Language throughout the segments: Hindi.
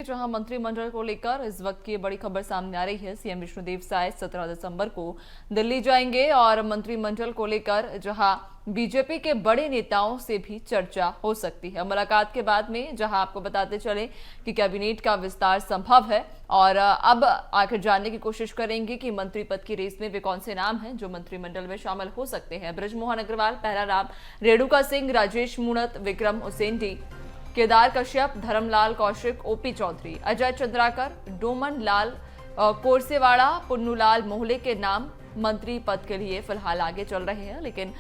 जहां मंत्रिमंडल को लेकर इस वक्त की बड़ी खबर सामने आ रही है। सीएम विष्णुदेव साय 17 दिसंबर को दिल्ली जाएंगे और मंत्रिमंडल को लेकर जहां बीजेपी के बड़े नेताओं से भी चर्चा हो सकती है। मुलाकात के बाद में जहां आपको बताते चले कि कैबिनेट का विस्तार संभव है और अब आखिर जानने की कोशिश करेंगे कि मंत्री पद की रेस में वे कौन से नाम हैं जो मंत्रिमंडल में शामिल हो सकते हैं। बृजमोहन अग्रवाल पहला नाम, रेणुका सिंह, राजेश मूणत, विक्रम उसेंडी, केदार कश्यप, धर्मलाल कौशिक, ओपी चौधरी, अजय चंद्राकर, डोमन लाल कोरसेवाड़ा, पुन्नूलाल मोहले के नाम मंत्री पद के लिए फिलहाल आगे चल रहे हैं। लेकिन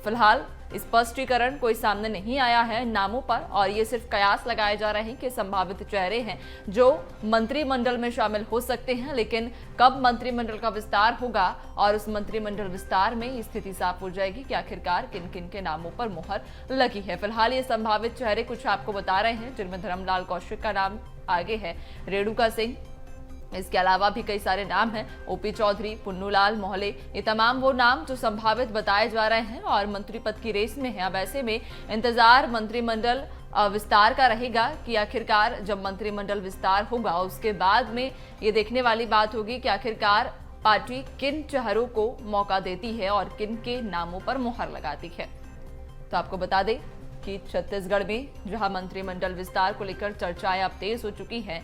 फिलहाल स्पष्टीकरण कोई सामने नहीं आया है नामों पर और ये सिर्फ कयास लगाए जा रहे हैं कि संभावित चेहरे हैं जो मंत्रिमंडल में शामिल हो सकते हैं। लेकिन कब मंत्रिमंडल का विस्तार होगा और उस मंत्रिमंडल विस्तार में स्थिति साफ हो जाएगी कि आखिरकार किन किन के नामों पर मुहर लगी है। फिलहाल ये संभावित चेहरे कुछ आपको बता रहे हैं जिनमें धर्मलाल कौशिक का नाम आगे है, रेणुका सिंह, इसके अलावा भी कई सारे नाम हैं, ओपी चौधरी, पुन्नूलाल मोहले, ये तमाम वो नाम जो संभावित बताए जा रहे हैं और मंत्री पद की रेस में है। अब ऐसे में इंतजार मंत्रिमंडल विस्तार का रहेगा कि आखिरकार जब मंत्रिमंडल विस्तार होगा उसके बाद में ये देखने वाली बात होगी कि आखिरकार पार्टी किन चेहरों को मौका देती है और किन के नामों पर मुहर लगाती है। तो आपको बता दें कि छत्तीसगढ़ में जहां मंत्रिमंडल विस्तार को लेकर चर्चाएं अब तेज हो चुकी हैं,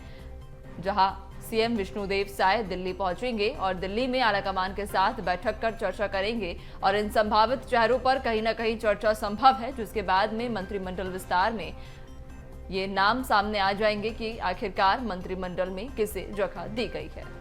जहां सीएम विष्णुदेव साय दिल्ली पहुंचेंगे और दिल्ली में आलाकमान के साथ बैठक कर चर्चा करेंगे और इन संभावित चेहरों पर कहीं ना कहीं चर्चा संभव है, जिसके बाद में मंत्रिमंडल विस्तार में ये नाम सामने आ जाएंगे कि आखिरकार मंत्रिमंडल में किसे जगह दी गई है।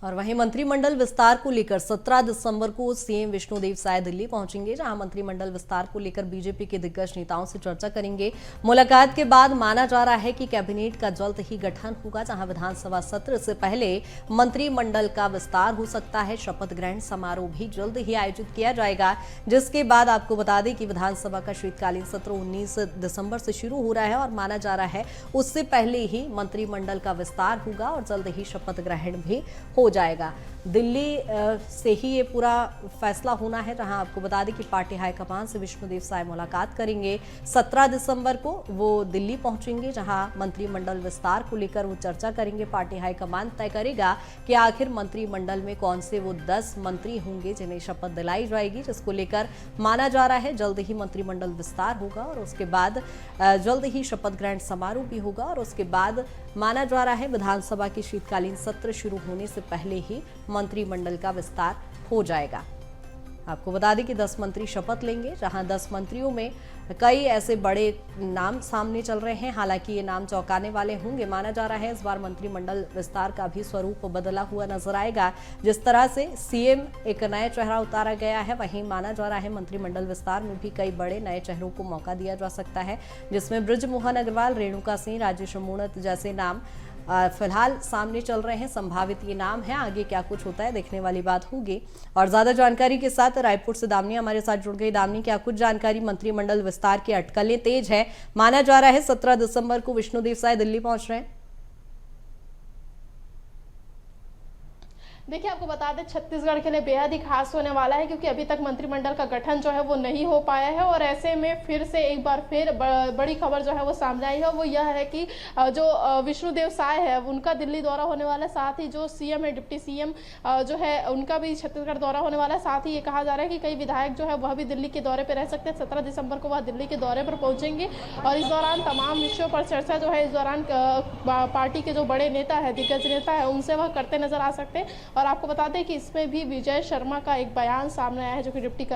और वहीं मंत्रिमंडल विस्तार को लेकर 17 दिसंबर को सीएम विष्णुदेव साय दिल्ली पहुंचेंगे, जहां मंत्रिमंडल विस्तार को लेकर बीजेपी के दिग्गज नेताओं से चर्चा करेंगे। मुलाकात के बाद माना जा रहा है कि कैबिनेट का जल्द ही गठन होगा, जहां विधानसभा सत्र से पहले मंत्रिमंडल का विस्तार हो सकता है। शपथ ग्रहण समारोह भी जल्द ही आयोजित किया जाएगा, जिसके बाद आपको बता दें कि विधानसभा का शीतकालीन सत्र 19 दिसंबर से शुरू हो रहा है और माना जा रहा है उससे पहले ही मंत्रिमंडल का विस्तार होगा और जल्द ही शपथ ग्रहण भी हो जाएगा। दिल्ली से ही ये पूरा फैसला होना है, जहां आपको बता दें कि पार्टी हाईकमान से विष्णुदेव साय मुलाकात करेंगे। 17 दिसंबर को वो दिल्ली पहुंचेंगे, जहां मंत्रिमंडल विस्तार को लेकर वो चर्चा करेंगे। पार्टी हाईकमान तय करेगा कि आखिर मंत्रिमंडल में कौन से वो 10 मंत्री होंगे जिन्हें शपथ दिलाई जाएगी, जिसको लेकर माना जा रहा है जल्द ही मंत्रिमंडल विस्तार होगा और उसके बाद जल्द ही शपथ ग्रहण समारोह भी होगा और उसके बाद माना जा रहा है विधानसभा की शीतकालीन सत्र शुरू होने से पहले ही मंत्रिमंडल का विस्तार हो जाएगा। आपको बता दें कि 10 मंत्री शपथ लेंगे, जहां 10 मंत्रियों में कई ऐसे बड़े नाम सामने चल रहे हैं। हालांकि ये नाम चौंकाने वाले होंगे। माना जा रहा है इस बार मंत्रिमंडल विस्तार का भी स्वरूप बदला हुआ नजर आएगा। जिस तरह से सीएम एक नया चेहरा उतारा गया है, वहीं माना जा रहा है मंत्रिमंडल विस्तार में भी कई बड़े नए चेहरों को मौका दिया जा सकता है, जिसमें बृजमोहन अग्रवाल, रेणुका सिंह, राजेश मूणत जैसे नाम फिलहाल सामने चल रहे हैं। संभावित ये नाम है, आगे क्या कुछ होता है देखने वाली बात होगी। और ज्यादा जानकारी के साथ रायपुर से दामिनी हमारे साथ जुड़ गई। दामिनी, क्या कुछ जानकारी? मंत्रिमंडल विस्तार की अटकलें तेज है, माना जा रहा है 17 दिसंबर को विष्णुदेव साय दिल्ली पहुंच रहे हैं। देखिए, आपको बता दें छत्तीसगढ़ के लिए बेहद ही खास होने वाला है, क्योंकि अभी तक मंत्रिमंडल का गठन जो है वो नहीं हो पाया है और ऐसे में फिर से एक बार फिर बड़ी खबर जो है वो सामने आई है। वो यह है कि जो विष्णुदेव साय है उनका दिल्ली दौरा होने वाला है, साथ ही जो सीएम है, डिप्टी सीएम जो है उनका भी छत्तीसगढ़ दौरा होने वाला है। साथ ही ये कहा जा रहा है कि कई विधायक जो है वह भी दिल्ली के दौरे पर रह सकते हैं। 17 दिसंबर को वह दिल्ली के दौरे पर पहुंचेंगे और इस दौरान तमाम विषयों पर चर्चा जो है इस दौरान पार्टी के जो बड़े नेता है, दिग्गज नेता है, उनसे वह करते नजर आ सकते हैं। और आपको बता दें कि इसमें भी विजय शर्मा का एक बयान सामने आया है, जो कि डिप्टी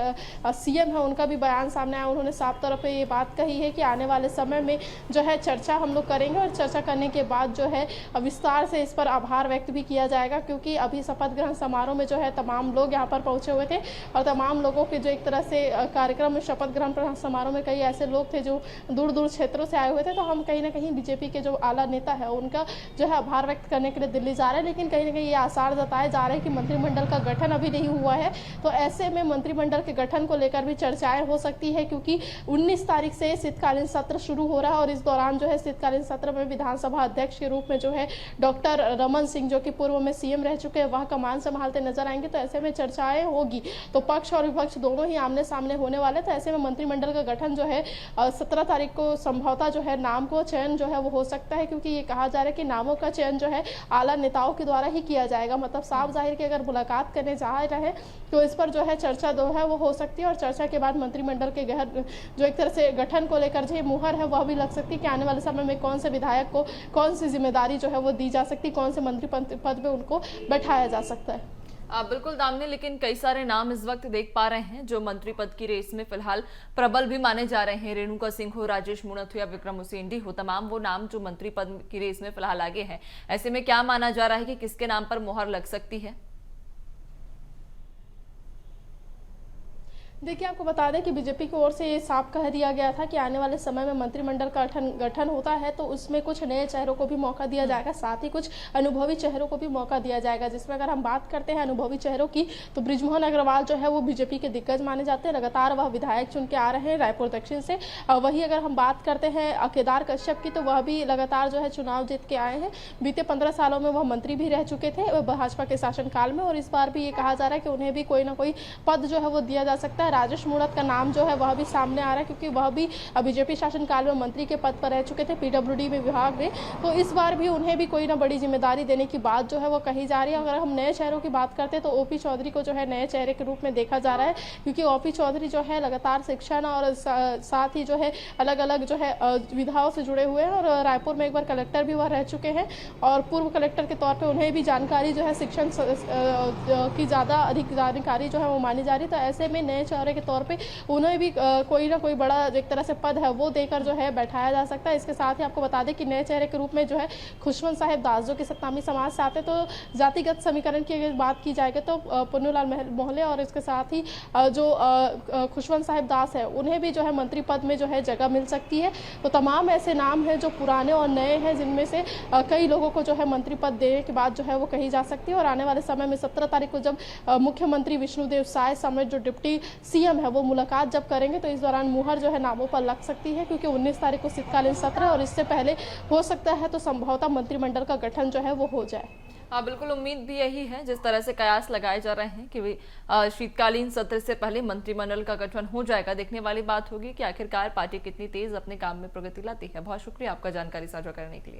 सीएम है, उनका भी बयान सामने आया। उन्होंने साफ तौर पे ये बात कही है कि आने वाले समय में जो है चर्चा हम लोग करेंगे और चर्चा करने के बाद जो है विस्तार से इस पर आभार व्यक्त भी किया जाएगा, क्योंकि अभी शपथ ग्रहण समारोह में जो है तमाम लोग यहाँ पर पहुंचे हुए थे और तमाम लोगों के जो एक तरह से कार्यक्रम में शपथ ग्रहण समारोह में कई ऐसे लोग थे जो दूर दूर क्षेत्रों से आए हुए थे। तो हम कहीं ना कहीं बीजेपी के जो आला नेता है उनका जो है आभार व्यक्त करने के लिए दिल्ली जा रहे हैं, लेकिन कहीं ना कहीं ये आसार जताए जा रहा है कि मंत्रिमंडल का गठन अभी नहीं हुआ है, तो ऐसे में मंत्रिमंडल के गठन को लेकर भी चर्चाएं हो सकती है, क्योंकि 19 तारीख से शीतकालीन सत्र शुरू हो रहा है और इस दौरान जो है शीतकालीन सत्र में विधानसभा अध्यक्ष के रूप में जो है डॉक्टर रमन सिंह, जो कि पूर्व में सीएम रह चुके हैं, वह कमान संभालते नजर आएंगे। तो ऐसे में चर्चाएं होगी, तो पक्ष और विपक्ष दोनों ही आमने सामने होने वाले। तो ऐसे में मंत्रिमंडल का गठन जो है 17 तारीख को संभवतः जो है नाम को चयन जो है वो हो सकता है, क्योंकि ये कहा जा रहा है कि नामों का चयन जो है आला नेताओं के द्वारा ही किया जाएगा। मतलब साफ जाहिर कि अगर मुलाकात करने जा रहे हैं तो इस पर जो है चर्चा जो है वो हो सकती है, और चर्चा के बाद मंत्रिमंडल के गहर जो एक तरह से गठन को लेकर जो मुहर है वह भी लग सकती है कि आने वाले समय में कौन से विधायक को कौन सी जिम्मेदारी जो है वो दी जा सकती है, कौन से मंत्री पद पे उनको बैठाया जा सकता है। बिल्कुल दामिनी, लेकिन कई सारे नाम इस वक्त देख पा रहे हैं जो मंत्री पद की रेस में फिलहाल प्रबल भी माने जा रहे हैं। रेणुका सिंह हो, राजेश मूणत हो या विक्रम उसेंडी हो, तमाम वो नाम जो मंत्री पद की रेस में फिलहाल आगे हैं। ऐसे में क्या माना जा रहा है कि किसके नाम पर मुहर लग सकती है? देखिए, आपको बता दें कि बीजेपी की ओर से ये साफ कह दिया गया था कि आने वाले समय में मंत्रिमंडल का गठन होता है तो उसमें कुछ नए चेहरों को भी मौका दिया जाएगा, साथ ही कुछ अनुभवी चेहरों को भी मौका दिया जाएगा। जिसमें अगर हम बात करते हैं अनुभवी चेहरों की, तो बृजमोहन अग्रवाल जो है वो बीजेपी के दिग्गज माने जाते हैं, लगातार वह विधायक चुन के आ रहे हैं रायपुर दक्षिण से। वही अगर हम बात करते हैं केदार कश्यप की, तो वह भी लगातार जो है चुनाव जीत के आए हैं। बीते 15 सालों में वह मंत्री भी रह चुके थे भाजपा के शासनकाल में, और इस बार भी ये कहा जा रहा है कि उन्हें भी कोई ना कोई पद जो है वो दिया जा सकता है। राजेश मूणत का नाम जो है वह भी सामने आ रहा है, क्योंकि वह भी बीजेपी शासनकाल में मंत्री के पद पर रह चुके थे पीडब्ल्यूडी में विभाग में, तो इस बार भी उन्हें भी कोई ना बड़ी जिम्मेदारी देने की बात जो है वो कही जा रही है। अगर हम नए चेहरों की बात करते हैं तो ओपी चौधरी को जो है नए चेहरे के रूप में देखा जा रहा है, क्योंकि ओपी चौधरी जो है लगातार शिक्षण और साथ ही जो है अलग अलग जो है विधाओं से जुड़े हुए हैं, और रायपुर में एक बार कलेक्टर भी वह रह चुके हैं, और पूर्व कलेक्टर के तौर पर उन्हें भी जानकारी जो है शिक्षण की ज़्यादा अधिक जानकारी जो है वो मानी जा रही है। तो ऐसे में नए चेहरे के तौर पर उन्हें भी कोई ना कोई बड़ा एक तरह से पद है वो देकर जो है बैठाया जा सकता है। इसके साथ ही आपको बता दें कि नए चेहरे के रूप में जो है खुशवंत साहिब दास, जो कि सतनामी समाज से आते, तो जातिगत समीकरण की अगर बात की जाएगी तो पुन्नूलाल मोहले और इसके साथ ही जो खुशवंत साहिब दास है उन्हें भी जो है मंत्री पद में जो है जगह मिल सकती है। तो तमाम ऐसे नाम हैं जो पुराने और नए हैं, जिनमें से कई लोगों को जो है मंत्री पद देने की बात जो है वो कही जा सकती है। और आने वाले समय में 17 तारीख को जब मुख्यमंत्री विष्णुदेव साय समेत जो डिप्टी सीएम है वो मुलाकात जब करेंगे, तो इस दौरान मुहर जो है नामों पर लग सकती है, क्योंकि 19 तारीख को शीतकालीन सत्र है और इससे पहले हो सकता है तो संभवतः मंत्रिमंडल का गठन जो है वो हो जाए। हाँ, बिल्कुल उम्मीद भी यही है, जिस तरह से कयास लगाए जा रहे हैं कि शीतकालीन सत्र से पहले मंत्रिमंडल का गठन हो जाएगा। देखने वाली बात होगी कि आखिरकार पार्टी कितनी तेज अपने काम में प्रगति लाती है। बहुत शुक्रिया आपका जानकारी साझा करने के लिए।